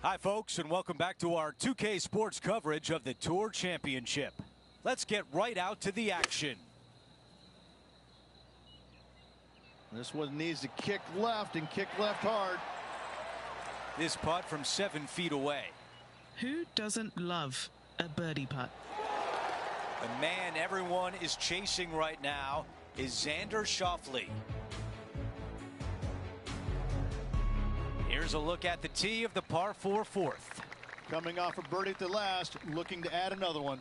Hi, folks, and welcome back to our 2K Sports coverage of the Tour Championship. Let's get right out to the action. This one needs to kick left and kick left hard. This putt from 7 feet away. Who doesn't love a birdie putt? The man everyone is chasing right now is Xander Schauffele. Here's a look at the tee of the par 4 fourth. Coming off a birdie at the last, looking to add another one.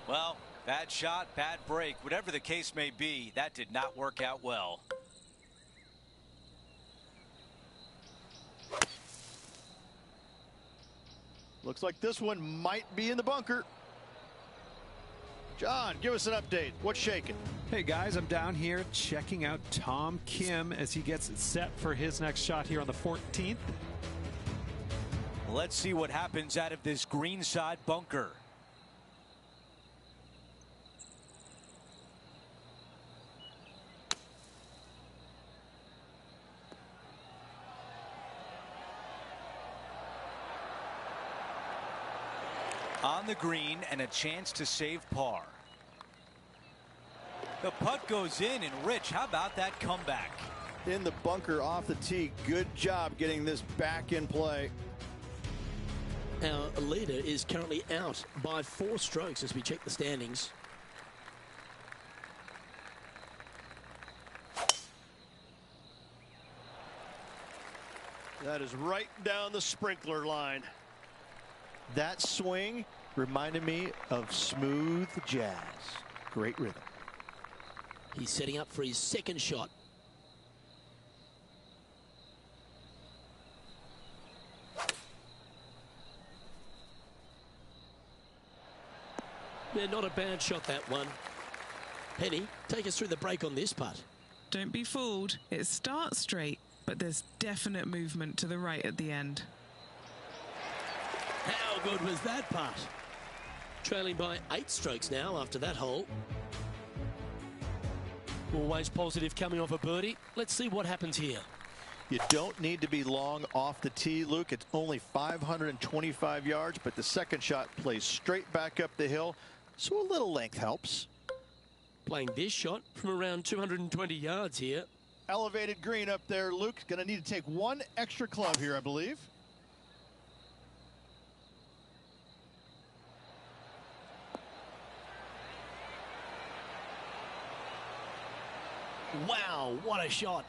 Well, bad shot, bad break, whatever the case may be, that did not work out well. Looks like this one might be in the bunker. John, give us an update. What's shaking? Hey guys, I'm down here checking out Tom Kim as he gets set for his next shot here on the 14th. Let's see what happens out of this greenside bunker. On the green and a chance to save par. The putt goes in, and Rich, how about that comeback? In the bunker off the tee. Good job getting this back in play. Our leader is currently out by 4 strokes as we check the standings. That is right down the sprinkler line. That swing reminded me of smooth jazz. Great rhythm. He's setting up for his second shot. Yeah, not a bad shot, that one. Penny, take us through the break on this putt. Don't be fooled. It starts straight, but there's definite movement to the right at the end. How good was that putt? Trailing by 8 strokes now after that hole. Always positive coming off a birdie. Let's see what happens here. You don't need to be long off the tee, Luke. It's only 525 yards, but the second shot plays straight back up the hill, so a little length helps. Playing this shot from around 220 yards here. Elevated green up there, Luke. Going to need to take one extra club here, I believe. Wow, what a shot.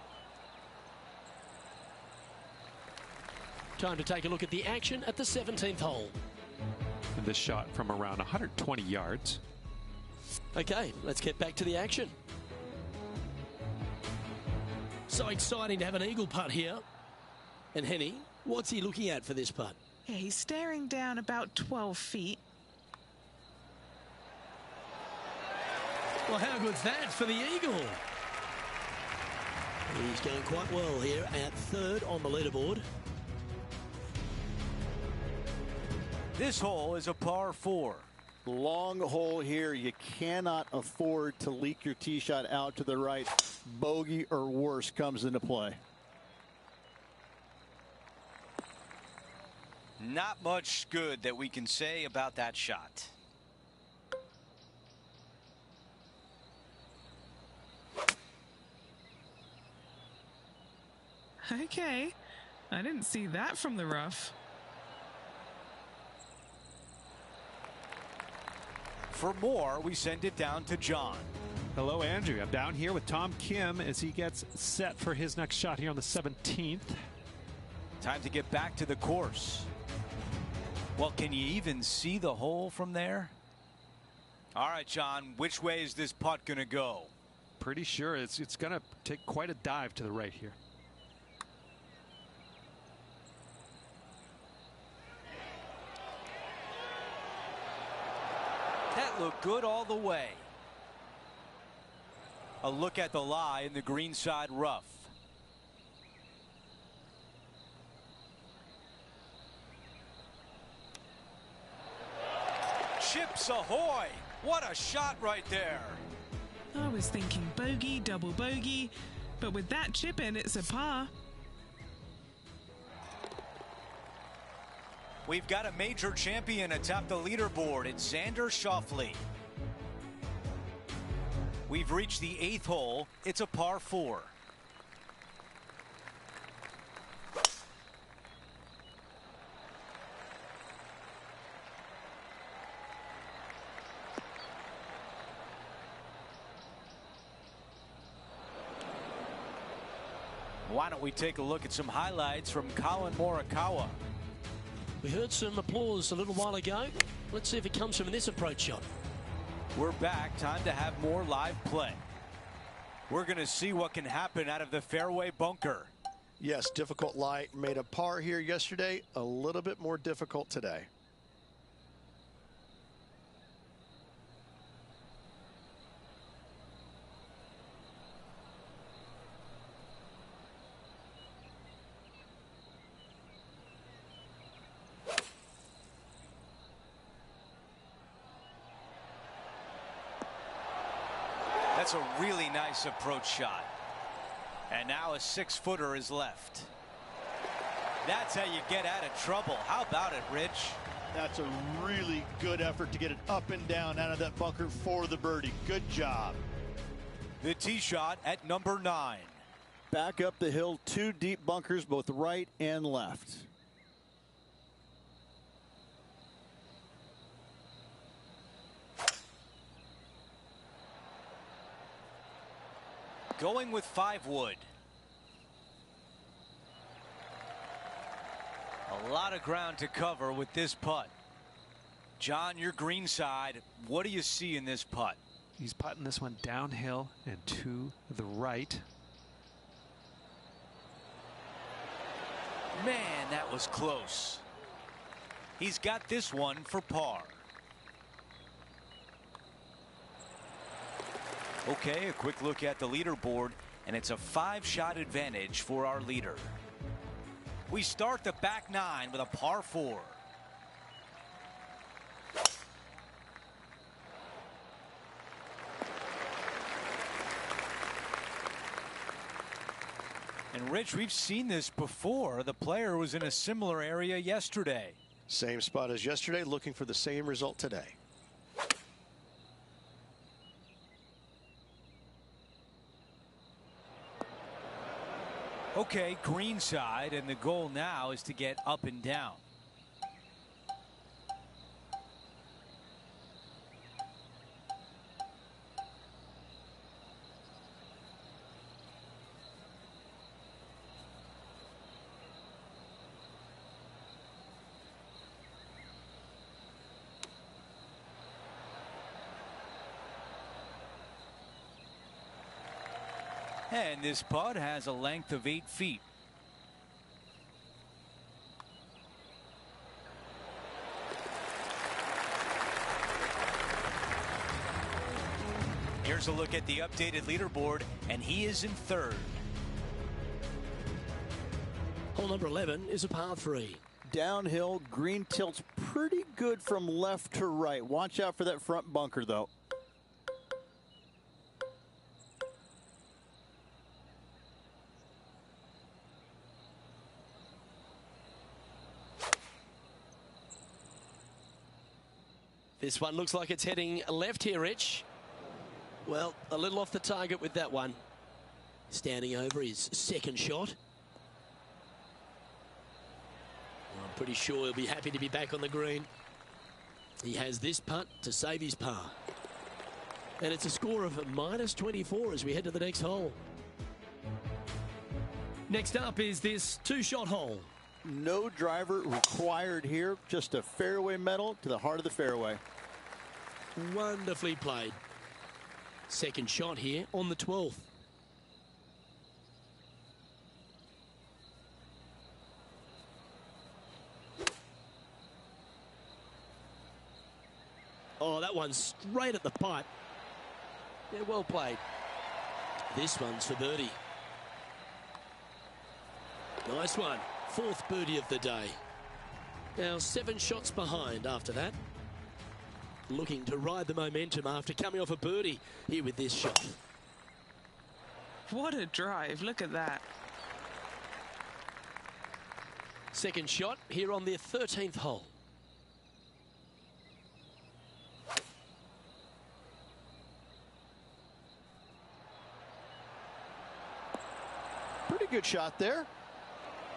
Time to take a look at the action at the 17th hole. And this shot from around 120 yards. Okay, let's get back to the action. So exciting to have an eagle putt here. And Henny, what's he looking at for this putt? Yeah, he's staring down about 12 feet. Well, how good's that for the eagle? He's going quite well here at 3rd on the leaderboard. This hole is a par 4. Long hole here. You cannot afford to leak your tee shot out to the right. Bogey or worse comes into play. Not much good that we can say about that shot. Okay, I didn't see that from the rough. For more, we send it down to John. Hello, Andrew. I'm down here with Tom Kim as he gets set for his next shot here on the 17th. Time to get back to the course. Well, can you even see the hole from there? All right, John, which way is this putt going to go? Pretty sure it's going to take quite a dive to the right here. That looked good all the way. A look at the lie in the greenside rough. Chips ahoy! What a shot right there. I was thinking bogey, double bogey, but with that chip in, it's a par. We've got a major champion atop the leaderboard. It's Xander Schauffele. We've reached the 8th hole. It's a par 4. Why don't we take a look at some highlights from Colin Morikawa. We heard some applause a little while ago. Let's see if it comes from this approach shot. We're back. Time to have more live play. We're going to see what can happen out of the fairway bunker. Yes, difficult lie. Made a par here yesterday. A little bit more difficult today. That's a really nice approach shot. And now a 6-footer is left. That's how you get out of trouble. How about it, Rich? That's a really good effort to get it up and down out of that bunker for the birdie. Good job. The tee shot at number 9. Back up the hill, 2 deep bunkers, both right and left. Going with 5 wood. A lot of ground to cover with this putt. John, your green side, what do you see in this putt? He's putting this one downhill and to the right. Man, that was close. He's got this one for par. Okay, a quick look at the leaderboard, and it's a 5-shot advantage for our leader. We start the back 9 with a par 4. And Rich, we've seen this before. The player was in a similar area yesterday. Same spot as yesterday, looking for the same result today. Okay, green side, and the goal now is to get up and down. And this putt has a length of 8 feet. Here's a look at the updated leaderboard, and he is in 3rd. Hole number 11 is a par 3. Downhill, green tilts pretty good from left to right. Watch out for that front bunker, though. This one looks like it's heading left here, Rich. Well, a little off the target with that one. Standing over his second shot. I'm pretty sure he'll be happy to be back on the green. He has this putt to save his par. And it's a score of -24 as we head to the next hole. Next up is this 2-shot hole. No driver required here, just a fairway metal to the heart of the fairway. Wonderfully played. Second shot here on the 12th. Oh, that one's straight at the pipe. Yeah, well played. This one's for birdie. Nice one. 4th birdie of the day. Now 7 shots behind after that. Looking to ride the momentum after coming off a birdie here with this shot. What a drive. Look at that. Second shot here on the 13th hole. Pretty good shot there.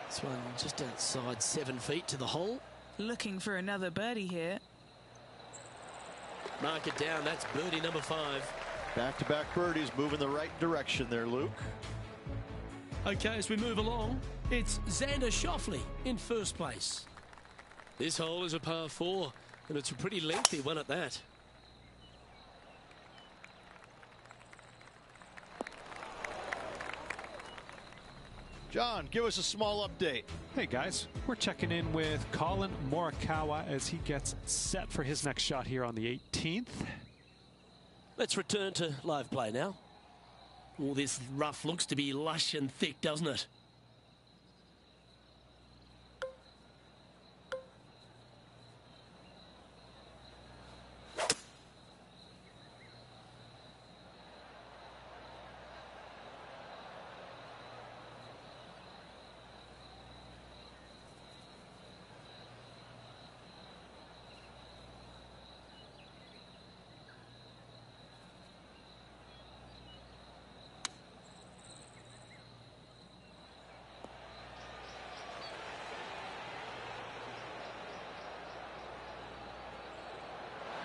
This one just outside 7 feet to the hole. Looking for another birdie here. Mark it down. That's birdie number 5. Back-to-back birdies, moving the right direction there, Luke. Okay, as we move along, it's Xander Schauffele in first place. This hole is a par 4, and it's a pretty lengthy one at that. John, give us a small update. Hey guys, we're checking in with Colin Morikawa as he gets set for his next shot here on the 18th. Let's return to live play now. All this rough looks to be lush and thick, doesn't it?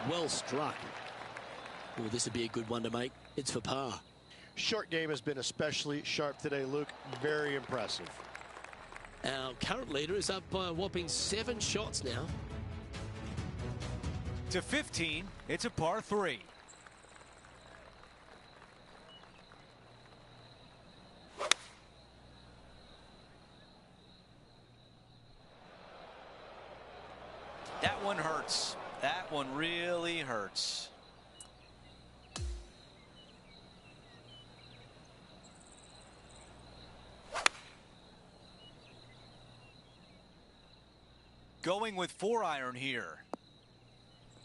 Well struck. Oh, this would be a good one to make. It's for par. Short game has been especially sharp today, Luke. Very impressive. Our current leader is up by a whopping 7 shots now. To 15, it's a par 3. That one hurts. That one really hurts. Going with 4-iron here.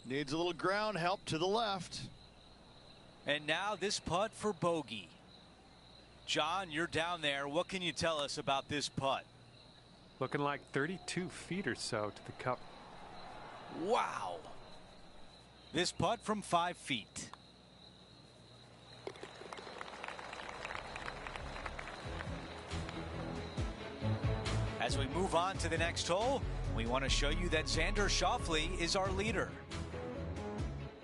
Needs a little ground help to the left. And now this putt for bogey. John, you're down there. What can you tell us about this putt? Looking like 32 feet or so to the cup. Wow. This putt from 5 feet. As we move on to the next hole, we want to show you that Xander Schauffele is our leader.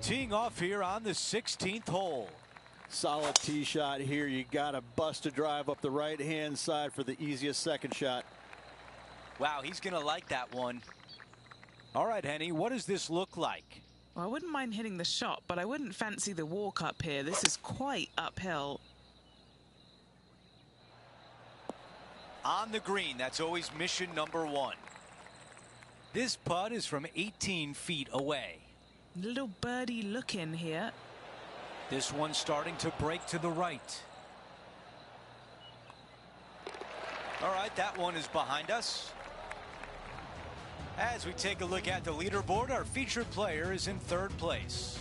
Teeing off here on the 16th hole. Solid tee shot here. You got to bust a drive up the right-hand side for the easiest second shot. Wow, he's going to like that one. All right, Henny, what does this look like? Well, I wouldn't mind hitting the shot, but I wouldn't fancy the walk up here. This is quite uphill. On the green, that's always mission number 1. This putt is from 18 feet away. Little birdie look in here. This one starting to break to the right. All right, that one is behind us. As we take a look at the leaderboard, our featured player is in 3rd place.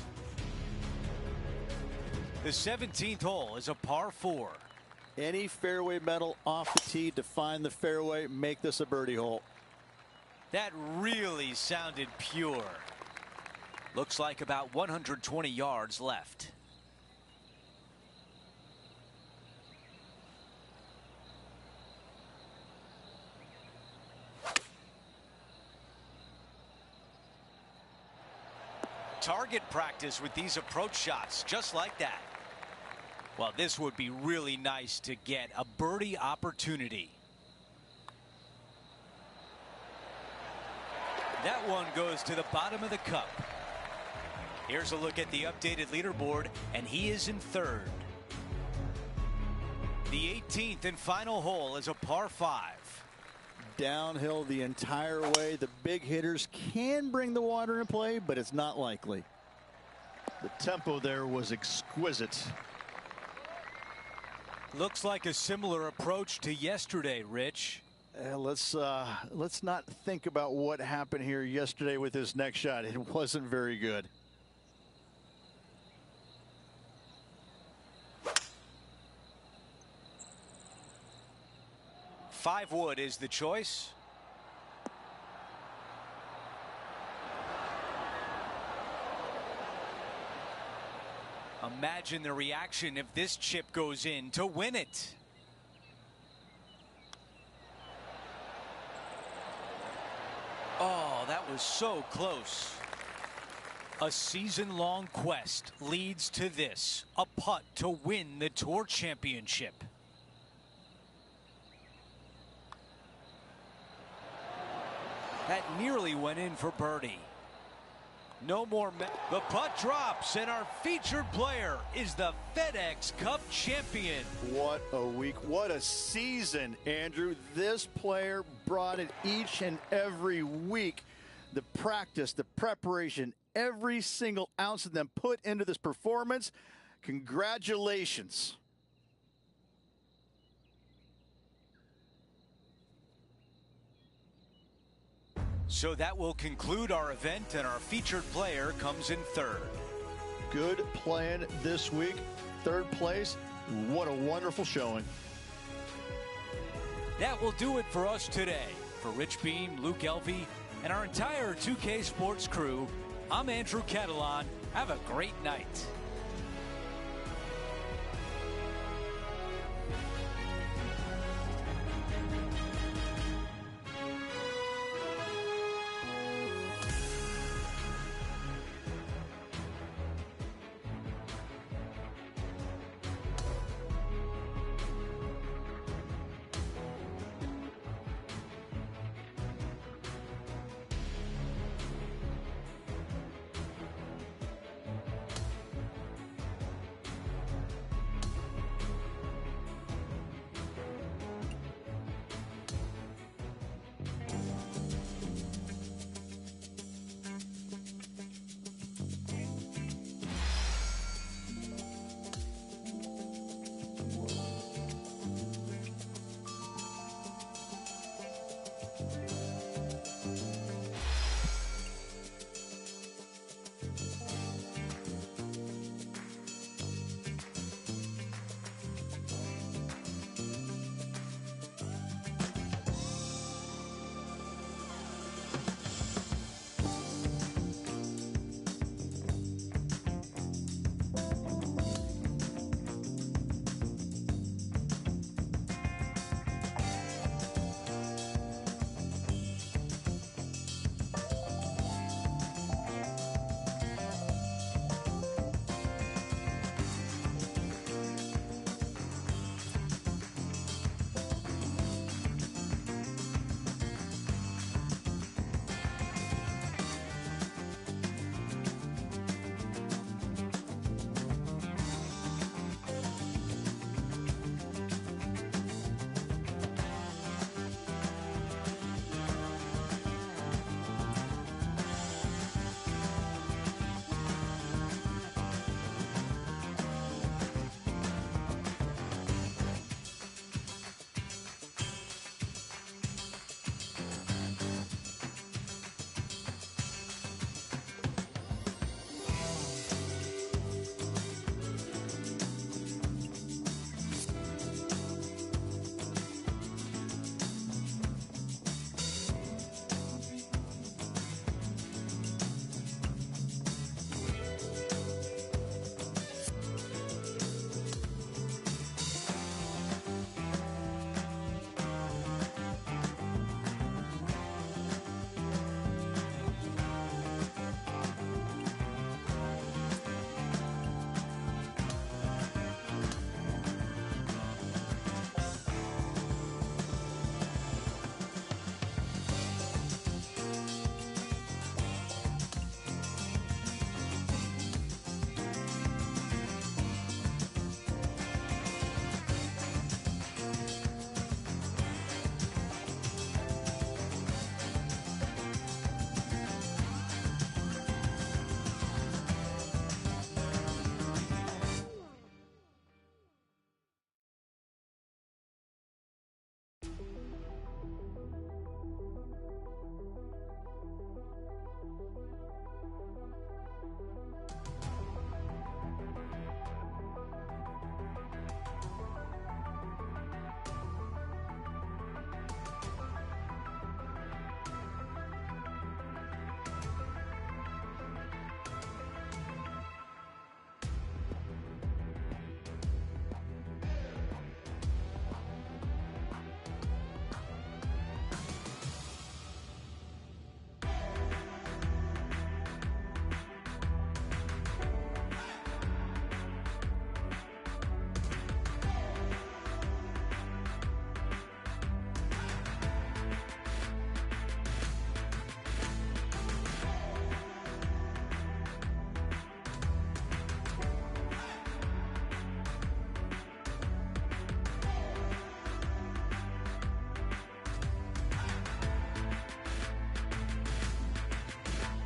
The 17th hole is a par 4. Any fairway metal off the tee to find the fairway, make this a birdie hole. That really sounded pure. Looks like about 120 yards left. Target practice with these approach shots, just like that. Well, this would be really nice to get a birdie opportunity. That one goes to the bottom of the cup. Here's a look at the updated leaderboard, and he is in 3rd. The 18th and final hole is a par 5. Downhill the entire way. The big hitters can bring the water into play, but it's not likely. The tempo there was exquisite. Looks like a similar approach to yesterday, Rich. Let's not think about what happened here yesterday with his next shot. It wasn't very good. Five wood is the choice. Imagine the reaction if this chip goes in to win it. Oh, that was so close. A season-long quest leads to this, a putt to win the Tour Championship. That nearly went in for birdie. No more. The putt drops, and our featured player is the FedEx Cup champion. What a week. What a season, Andrew. This player brought it each and every week. The practice, the preparation, every single ounce of them put into this performance. Congratulations. So that will conclude our event, and our featured player comes in third. Good playing this week. Third place. What a wonderful showing. That will do it for us today. For Rich Beam, Luke Elvey, and our entire 2K Sports crew, I'm Andrew Catalan. Have a great night.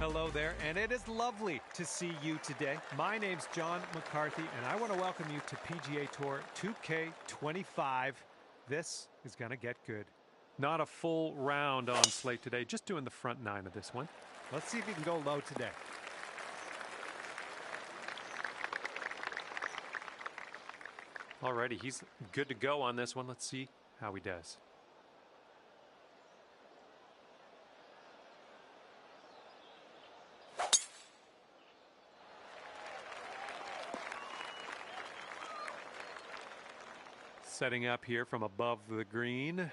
Hello there, and it is lovely to see you today. My name's John McCarthy, and I want to welcome you to PGA Tour 2K25. This is going to get good. Not a full round on slate today, just doing the front 9 of this one. Let's see if he can go low today. Alrighty, he's good to go on this one. Let's see how he does. Setting up here from above the green.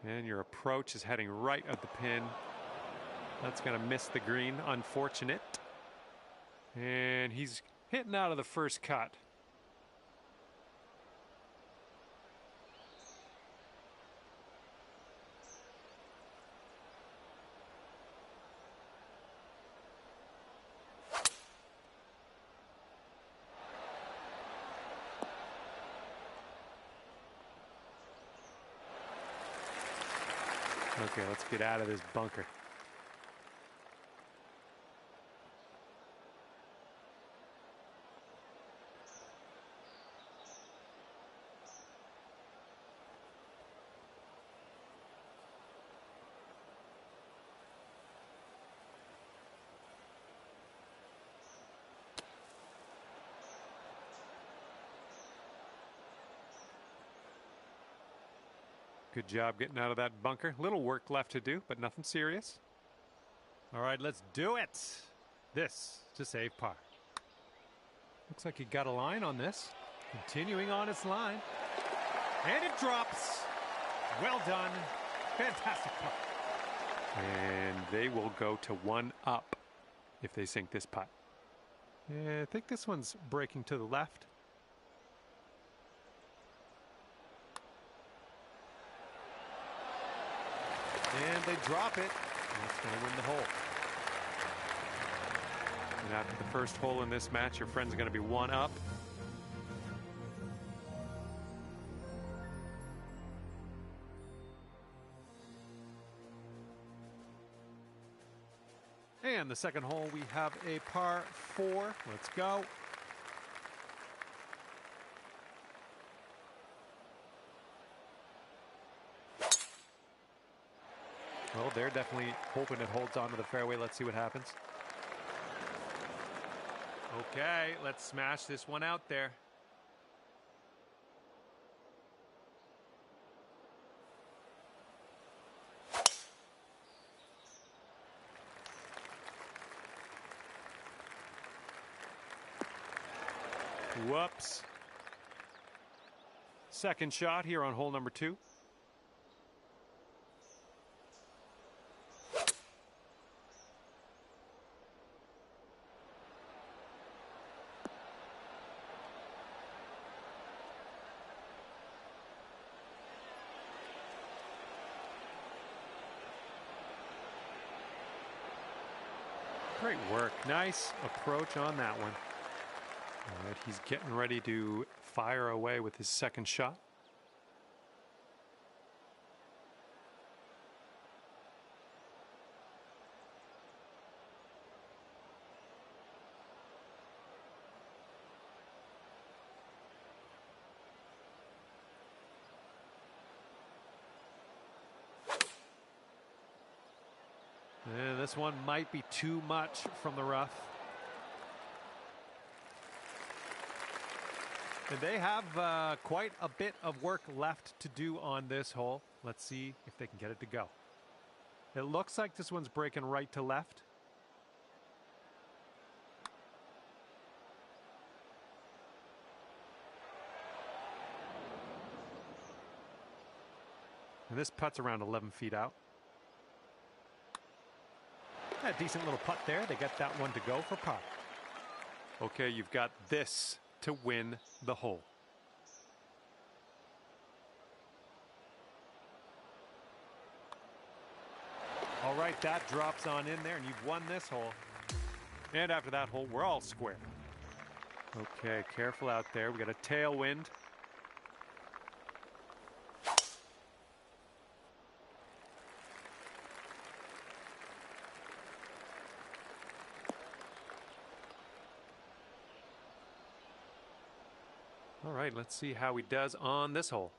And your approach is heading right at the pin. That's going to miss the green. Unfortunate. And he's hitting out of the first cut. Okay, let's get out of this bunker. Good job getting out of that bunker. Little work left to do, but nothing serious. All right, let's do it. This to save par. Looks like he got a line on this. Continuing on its line. And it drops. Well done. Fantastic putt. And they will go to 1 up if they sink this putt. Yeah, I think this one's breaking to the left. And they drop it. That's going to win the hole. And after the first hole in this match, your friend's going to be 1 up. And the second hole, we have a par 4. Let's go. Well, they're definitely hoping it holds onto the fairway. Let's see what happens. Okay, let's smash this one out there. Whoops. Second shot here on hole number 2. Great work. Nice approach on that one. All right, he's getting ready to fire away with his second shot. And this one might be too much from the rough. And they have quite a bit of work left to do on this hole. Let's see if they can get it to go. It looks like this one's breaking right to left. And this putt's around 11 feet out. A decent little putt there. They get that one to go for par. Okay, you've got this to win the hole. All right, that drops on in there, and you've won this hole. And after that hole, we're all square. Okay, careful out there. We got a tailwind. All right, let's see how he does on this hole.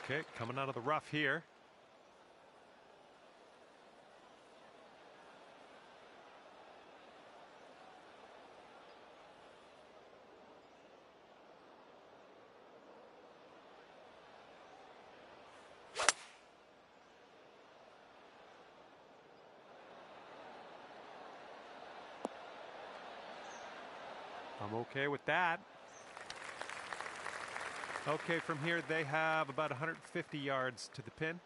Okay, coming out of the rough here. I'm okay with that. Okay, from here they have about 150 yards to the pin.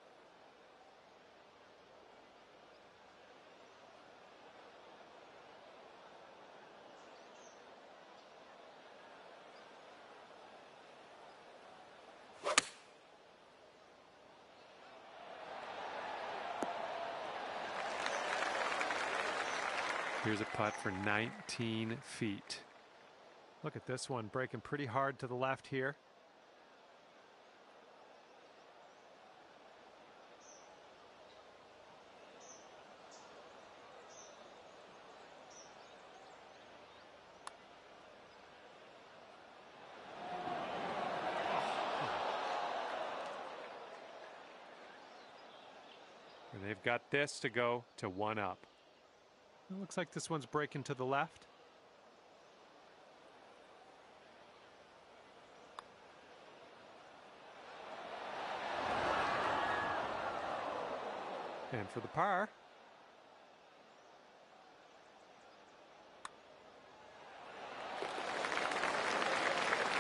Here's a putt for 19 feet. Look at this one, breaking pretty hard to the left here. And they've got this to go to 1 up. It looks like this one's breaking to the left. And for the par.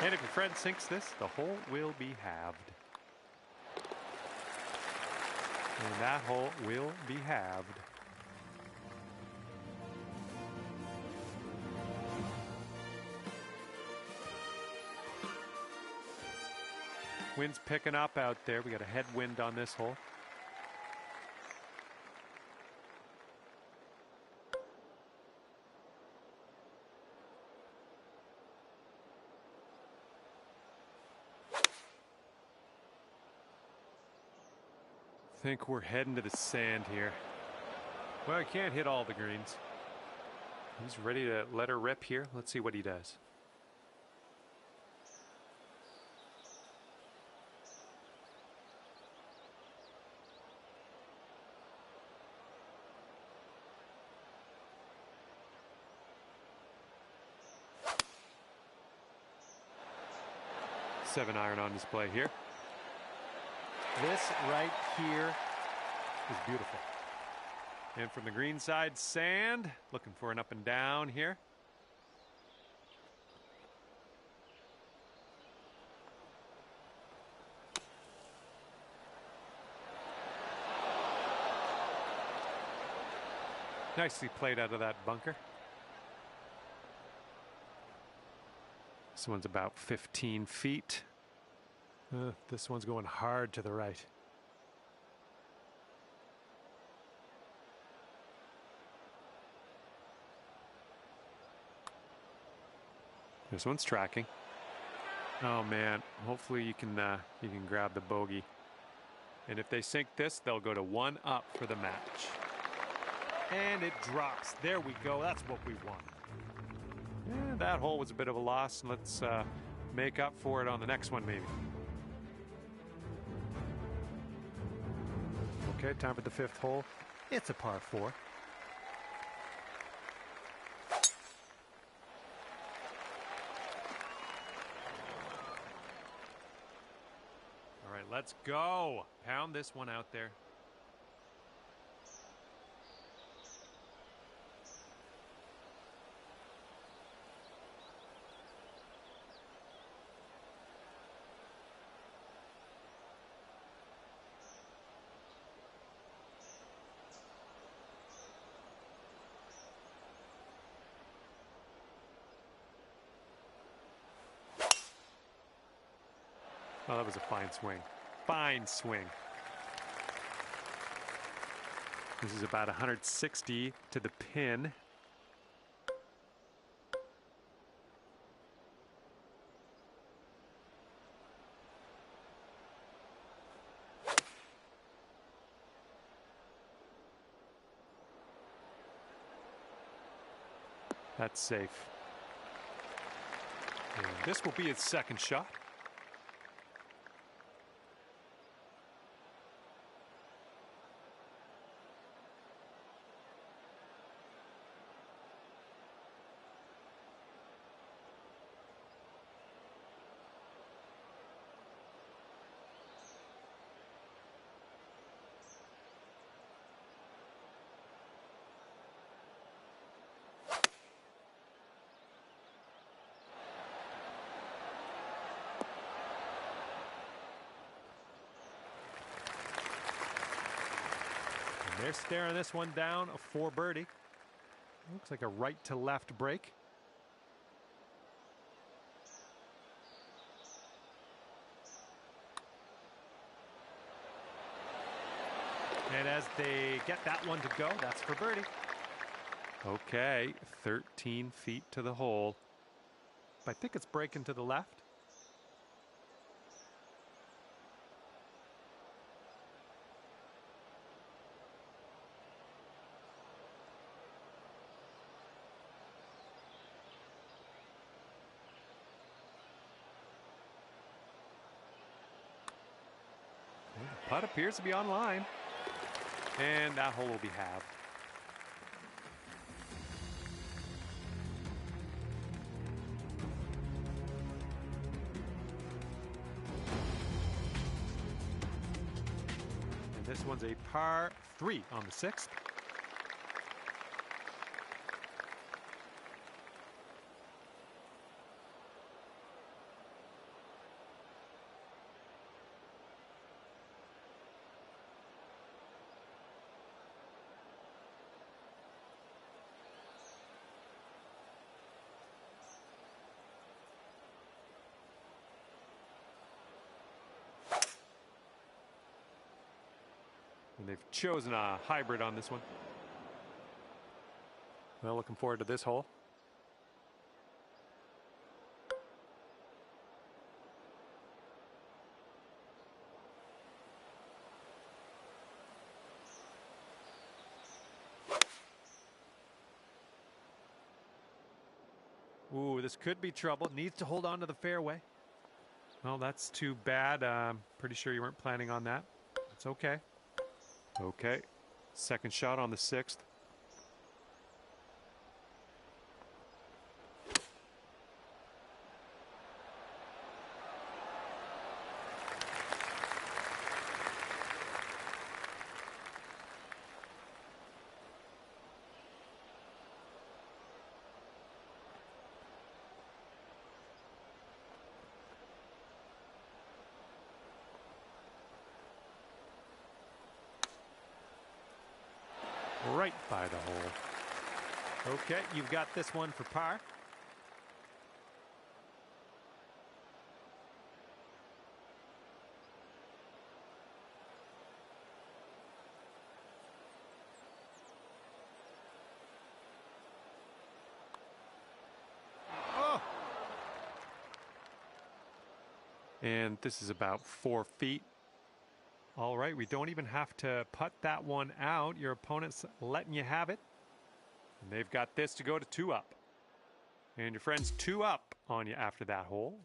And if your friend sinks this, the hole will be halved. And that hole will be halved. Wind's picking up out there. We got a headwind on this hole. I think we're heading to the sand here. Well, I can't hit all the greens. He's ready to let her rip here. Let's see what he does. Seven iron on display here. This right here is beautiful. And from the green side, sand. Looking for an up and down here. Nicely played out of that bunker. This one's about 15 feet. This one's going hard to the right. This one's tracking. Oh man, hopefully you can grab the bogey. And if they sink this, they'll go to 1 up for the match. And it drops. There we go. That's what we want. Yeah, that hole was a bit of a loss. Let's make up for it on the next one, maybe. Okay, time for the 5th hole. It's a par 4. All right, let's go. Pound this one out there. Oh, that was a fine swing. Fine swing. This is about 160 to the pin. That's safe. And this will be his second shot. They're staring this one down for birdie. Looks like a right to left break. And as they get that one to go, that's for birdie. Okay, 13 feet to the hole. I think it's breaking to the left. Putt appears to be on line, and that hole will be halved. And this one's a par 3 on the 6th. And they've chosen a hybrid on this one. Well, looking forward to this hole. Ooh, this could be trouble. Needs to hold on to the fairway. Well, that's too bad. Pretty sure you weren't planning on that. It's okay. Okay, second shot on the 6th. Right by the hole. Okay, you've got this one for par. Oh! And this is about 4 feet. All right, we don't even have to putt that one out. Your opponent's letting you have it. And they've got this to go to 2 up. And your friend's 2 up on you after that hole.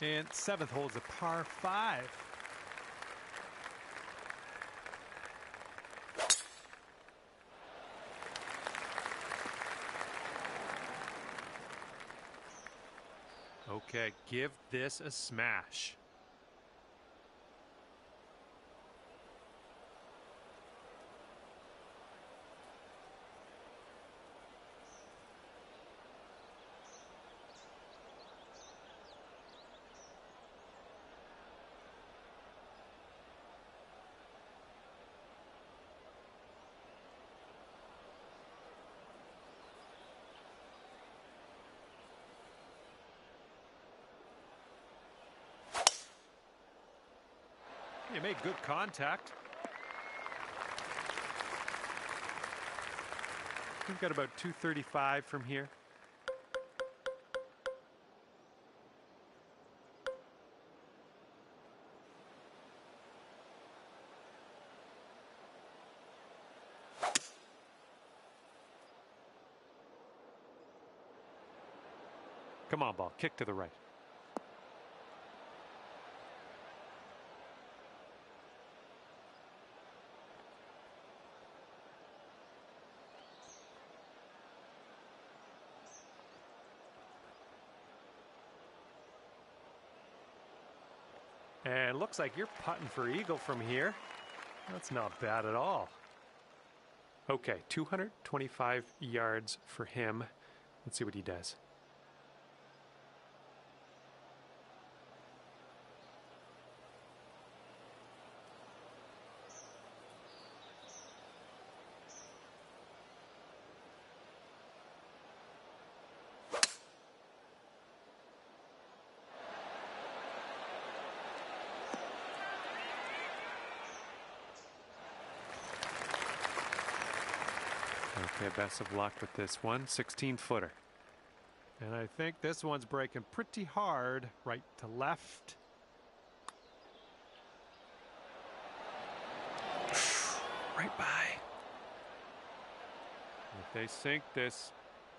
And 7th hole is a par 5. Okay, give this a smash. You made good contact. We've got about 235 from here. Come on, ball. Kick to the right. And it looks like you're putting for eagle from here. That's not bad at all. Okay, 225 yards for him. Let's see what he does. Okay, best of luck with this one. 16-footer. And I think this one's breaking pretty hard right to left. Right by. If they sink this,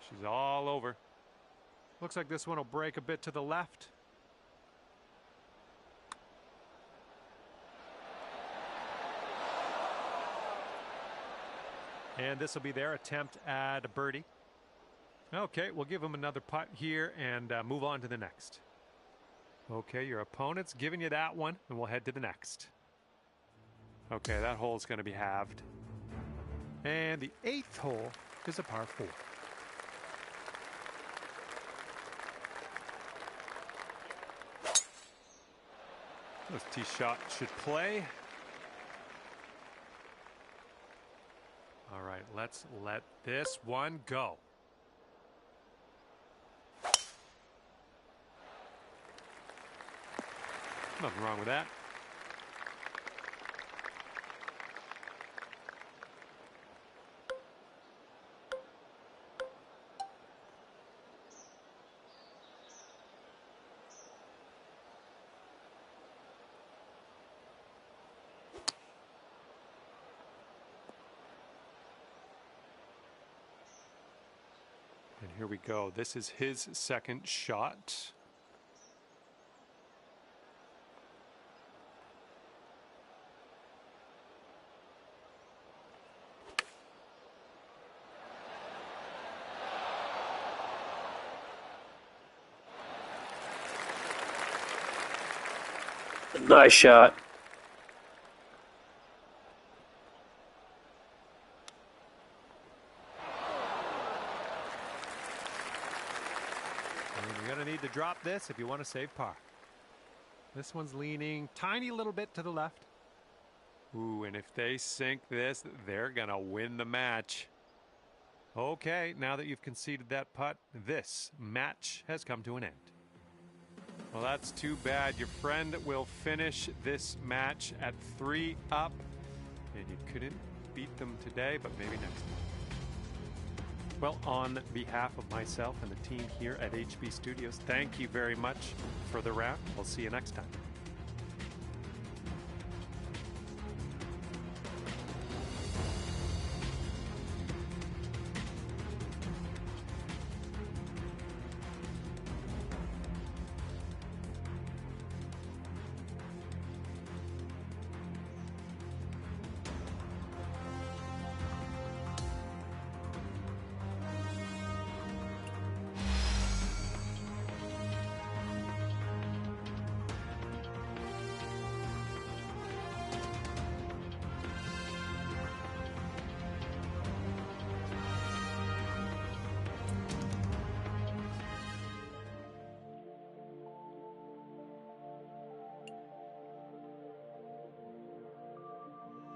she's all over. Looks like this one will break a bit to the left. And this will be their attempt at a birdie. Okay, we'll give them another putt here and move on to the next. Okay, your opponent's giving you that one, and we'll head to the next. Okay, that hole's going to be halved. And the 8th hole is a par 4. This tee shot should play. All right, let's let this one go. Nothing wrong with that. And here we go. This is his second shot. Nice shot. You're going to need to drop this if you want to save par. This one's leaning tiny little bit to the left. Ooh, and if they sink this, they're going to win the match. Okay, now that you've conceded that putt, this match has come to an end. Well, that's too bad. Your friend will finish this match at 3 up, and you couldn't beat them today, but maybe next time. Well, on behalf of myself and the team here at HB Studios, thank you very much for the round. We'll see you next time.